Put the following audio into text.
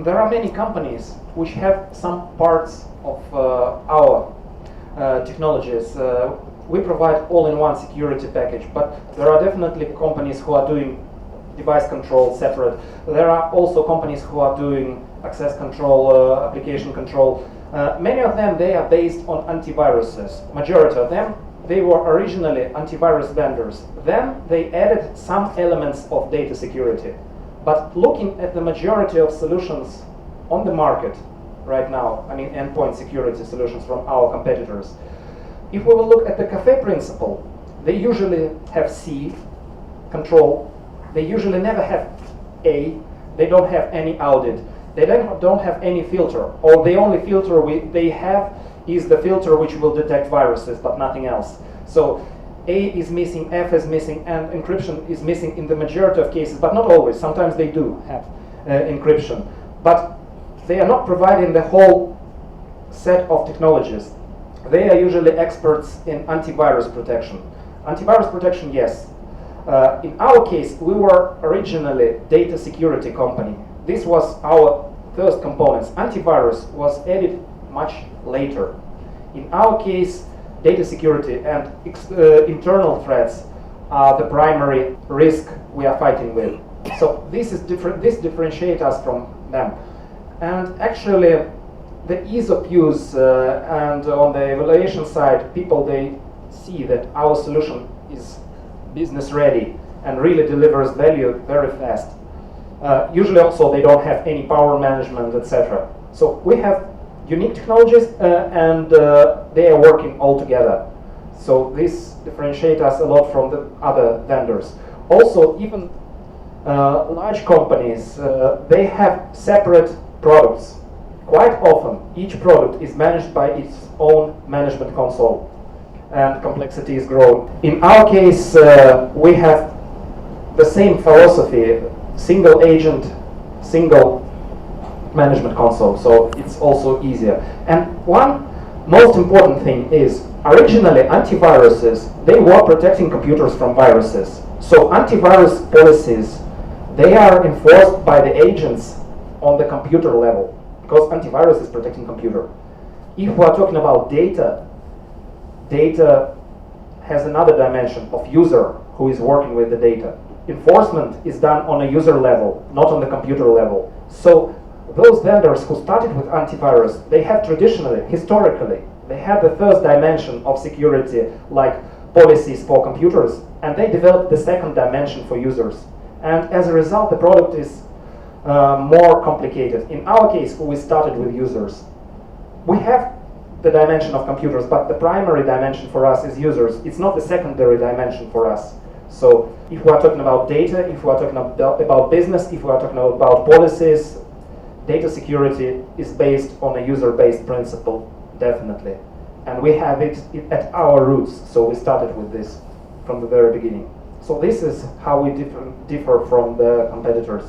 there are many companies which have some parts of our technologies. We provide all-in-one security package, but there are definitely companies who are doing device control separate. There are also companies who are doing access control, application control. Many of them, they are based on antiviruses. Majority of them, they were originally antivirus vendors. Then they added some elements of data security. But looking at the majority of solutions on the market right now, I mean endpoint security solutions from our competitors, if we will look at the cafe principle, they usually have C, control. They usually never have A. They don't have any audit. They don't have any filter. Or the only filter they have is the filter which will detect viruses, but nothing else. So A is missing, F is missing, and encryption is missing in the majority of cases, but not always. Sometimes they do have encryption. But they are not providing the whole set of technologies. They are usually experts in antivirus protection. Antivirus protection, yes. In our case, we were originally data security company. This was our first components. Antivirus was added much later. In our case, data security and internal threats are the primary risk we are fighting with. So this is different. This differentiates us from them. And actually, the ease of use and on the evaluation side, people, they see that our solution is business ready and really delivers value very fast. Usually also they don't have any power management, etc. So we have unique technologies and they are working all together. So this differentiates us a lot from the other vendors. Also, even large companies, they have separate products. Quite often, each product is managed by its own management console, and complexity is growing. In our case, we have the same philosophy, single agent, single management console, so it's also easier. And one most important thing is, originally antiviruses, they were protecting computers from viruses. So antivirus policies, they are enforced by the agents on the computer level, because antivirus is protecting computer. If we are talking about data, data has another dimension of user who is working with the data. Enforcement is done on a user level, not on the computer level. So those vendors who started with antivirus, they have traditionally, historically, they had the first dimension of security, like policies for computers, and they developed the second dimension for users. And as a result, the product is more complicated. In our case, we started with users. We have the dimension of computers, but the primary dimension for us is users. It's not the secondary dimension for us. So if we are talking about data, if we are talking about business, if we are talking about policies, data security is based on a user-based principle, definitely. And we have it at our roots, so we started with this from the very beginning. So this is how we differ from the competitors.